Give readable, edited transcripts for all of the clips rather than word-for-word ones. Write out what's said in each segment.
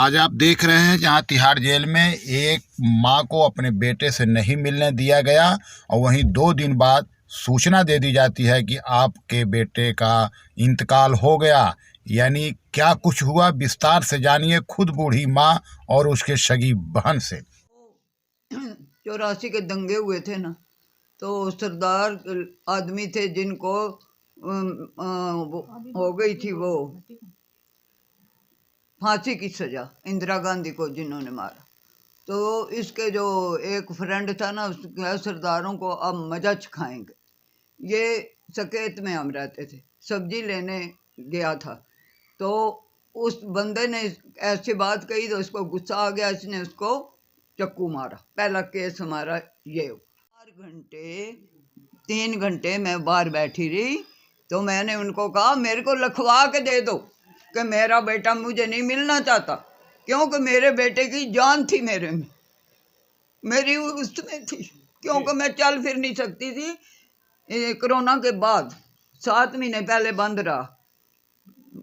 आज आप देख रहे हैं जहां तिहाड़ जेल में एक मां को अपने बेटे से नहीं मिलने दिया गया और वहीं 2 दिन बाद सूचना दे दी जाती है कि आपके बेटे का इंतकाल हो गया। यानी क्या कुछ हुआ, विस्तार से जानिए खुद बूढ़ी मां और उसके सगी बहन से। 84 के दंगे हुए थे ना, तो सरदार आदमी थे जिनको हो गई थी वो फांसी की सजा, इंदिरा गांधी को जिन्होंने मारा। तो इसके जो एक फ्रेंड था ना, उसके सरदारों को अब मजा चखाएंगे। ये सकेत में हम रहते थे, सब्जी लेने गया था, तो उस बंदे ने ऐसी बात कही तो उसको गुस्सा आ गया, इसने उसको चक्कू मारा। पहला केस हमारा ये। 3 घंटे मैं बाहर बैठी रही, तो मैंने उनको कहा मेरे को लिखवा के दे दो कि मेरा बेटा मुझे नहीं मिलना चाहता, क्योंकि मेरे बेटे की जान थी मेरे में, मेरी उसमें थी, क्योंकि मैं चल फिर नहीं सकती थी। कोरोना के बाद 7 महीने पहले बंद रहा,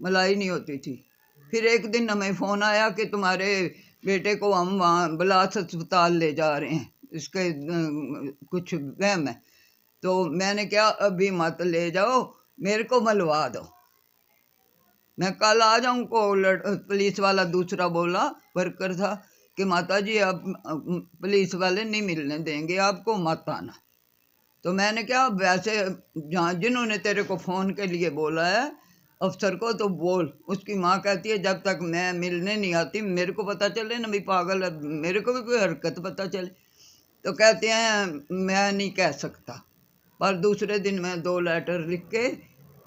मलाई नहीं होती थी। फिर एक दिन हमें फ़ोन आया कि तुम्हारे बेटे को हम वहाँ बिलास अस्पताल ले जा रहे हैं, इसके कुछ वहम है। तो मैंने क्या, अभी मत ले जाओ, मेरे को मलवा दो, मैं कल आ जाऊँ को। पुलिस वाला दूसरा बोला, वर्कर था, कि माता जी अब पुलिस वाले नहीं मिलने देंगे आपको, मत आना। तो मैंने क्या, वैसे जहाँ जिन्होंने तेरे को फ़ोन के लिए बोला है अफसर को, तो बोल। उसकी माँ कहती है जब तक मैं मिलने नहीं आती मेरे को पता चले ना भी पागल है, मेरे को भी कोई हरकत पता चले। तो कहते हैं मैं नहीं कह सकता। पर दूसरे दिन मैं 2 लेटर लिख के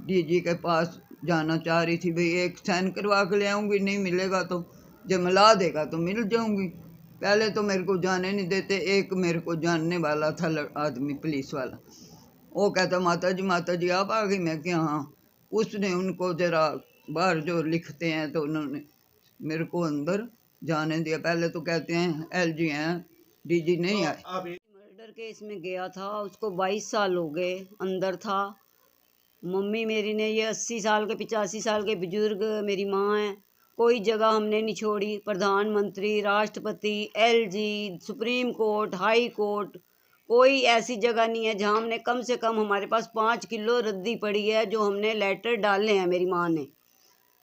डीजी के पास जाना चाह रही थी, भाई एक साइन करवा के ले आऊँगी, नहीं मिलेगा तो जब मिला देगा तो मिल जाऊँगी। पहले तो मेरे को जाने नहीं देते। एक मेरे को जानने वाला था आदमी, पुलिस वाला, वो कहता माता जी आप आ गई। मैं क्या हाँ। उसने उनको जरा बाहर जो लिखते हैं, तो उन्होंने मेरे को अंदर जाने दिया। पहले तो कहते हैं एलजी हैं, डीजी नहीं आए। मर्डर केस में गया था, उसको 22 साल हो गए अंदर था। मम्मी मेरी ने, ये 80 साल के 85 साल के बुजुर्ग मेरी माँ है, कोई जगह हमने नहीं छोड़ी। प्रधानमंत्री, राष्ट्रपति, LG, supreme court, high court, कोई ऐसी जगह नहीं है जहाँ हमने, कम से कम हमारे पास 5 किलो रद्दी पड़ी है जो हमने लेटर डाले हैं मेरी माँ ने,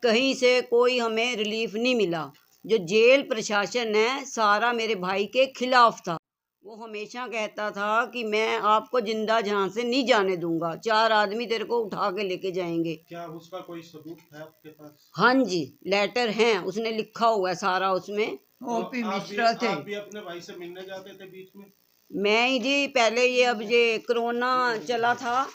कहीं से कोई हमें रिलीफ नहीं मिला। जो जेल प्रशासन है सारा मेरे भाई के खिलाफ था। वो हमेशा कहता था कि मैं आपको जिंदा जहां से नहीं जाने दूंगा, 4 आदमी तेरे को उठा के लेके जाएंगे। क्या उसका कोई सबूत है आपके पास? हाँ जी, लेटर हैं, उसने लिखा हुआ है सारा उसमें। ओपी मिश्रा थे। आप भी अपने भाई से मिलने जाते थे बीच में? मैं ही जी, पहले ये, अब ये कोरोना चला था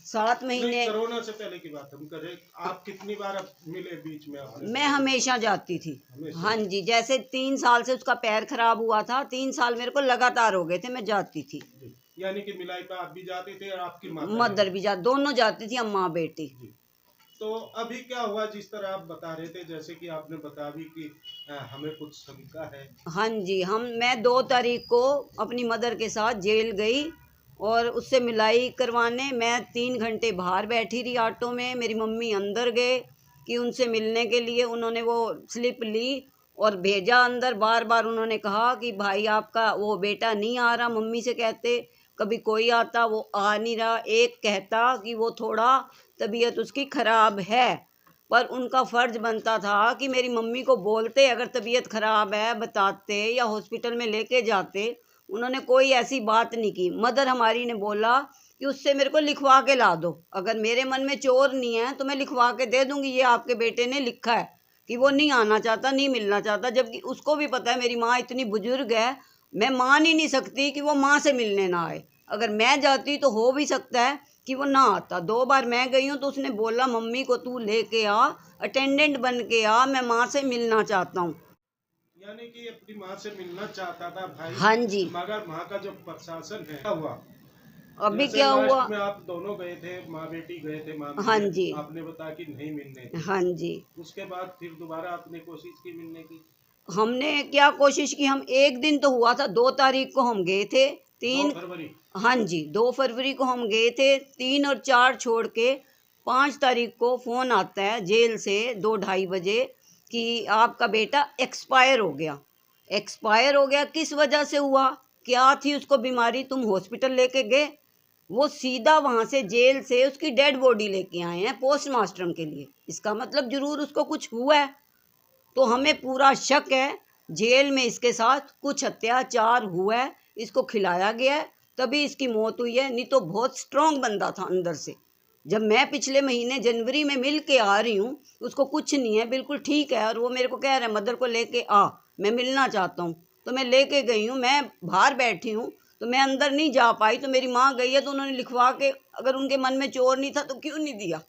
7 महीने, कोरोना से पहले की बात हम कर रहे। आप कितनी बार मिले बीच में? मैं हमेशा जाती थी। हमेशा? हाँ जी, जैसे 3 साल से उसका पैर खराब हुआ था, 3 साल मेरे को लगातार हो गए थे, मैं जाती थी। यानी कि मिलाई पे आप भी जाते थे और आपकी मदर भी जा, दोनों जाती थी, अम्मा बेटी। तो अभी क्या हुआ, जिस तरह आप बता रहे थे, जैसे कि आपने बता भी कि हमें कुछ शंका है। हाँ जी, मैं 2 तारीख को अपनी मदर के साथ जेल गई और उससे मिलाई करवाने। मैं 3 घंटे बाहर बैठी रही ऑटो में, मेरी मम्मी अंदर गए कि उनसे मिलने के लिए। उन्होंने वो स्लिप ली और भेजा अंदर। बार बार उन्होंने कहा कि भाई आपका वो बेटा नहीं आ रहा, मम्मी से कहते। कभी कोई आता, वो आ नहीं रहा। एक कहता कि वो थोड़ा तबीयत उसकी ख़राब है, पर उनका फ़र्ज़ बनता था कि मेरी मम्मी को बोलते, अगर तबीयत ख़राब है बताते या हॉस्पिटल में लेके जाते। उन्होंने कोई ऐसी बात नहीं की। मदर हमारी ने बोला कि उससे मेरे को लिखवा के ला दो, अगर मेरे मन में चोर नहीं है तो मैं लिखवा के दे दूँगी, ये आपके बेटे ने लिखा है कि वो नहीं आना चाहता, नहीं मिलना चाहता। जबकि उसको भी पता है मेरी माँ इतनी बुजुर्ग है, मैं मान ही नहीं सकती कि वो माँ से मिलने ना आए। अगर मैं जाती तो हो भी सकता है कि वो ना आता। 2 बार मैं गई हूँ तो उसने बोला मम्मी को तू लेके आ, अटेंडेंट बन के आ, मैं माँ से मिलना चाहता हूँ। यानी कि अपनी माँ से मिलना चाहता था भाई। हाँ जी। मगर माँ का जो प्रशासन है, क्या हुआ अभी क्या हुआ, में आप दोनों गए थे, माँ बेटी गए थे माँ, हाँ जी, आपने बताया कि नहीं मिलने की। हाँ जी। उसके बाद फिर दोबारा आपने कोशिश की मिलने की? हमने क्या कोशिश की, हम एक दिन तो हुआ था, 2 तारीख को हम गए थे, 2 फरवरी। हाँ जी, 2 फरवरी को हम गए थे। 3 और 4 छोड़ के 5 तारीख को फ़ोन आता है जेल से 2 ढाई बजे कि आपका बेटा एक्सपायर हो गया। एक्सपायर हो गया किस वजह से हुआ, क्या थी उसको बीमारी, तुम हॉस्पिटल लेके गए? वो सीधा वहाँ से जेल से उसकी डेड बॉडी लेके आए हैं पोस्टमार्टम के लिए। इसका मतलब जरूर उसको कुछ हुआ है। तो हमें पूरा शक है जेल में इसके साथ कुछ अत्याचार हुआ है, इसको खिलाया गया है तभी इसकी मौत हुई है, नहीं तो बहुत स्ट्रांग बंदा था अंदर से। जब मैं पिछले महीने जनवरी में मिल के आ रही हूँ, उसको कुछ नहीं है, बिल्कुल ठीक है। और वो मेरे को कह रहा है मदर को लेके आ, मैं मिलना चाहता हूँ। तो मैं लेके गई हूँ, मैं बाहर बैठी हूँ तो मैं अंदर नहीं जा पाई। तो मेरी माँ गई है तो उन्होंने लिखवा के, अगर उनके मन में चोर नहीं था तो क्यों नहीं दिया।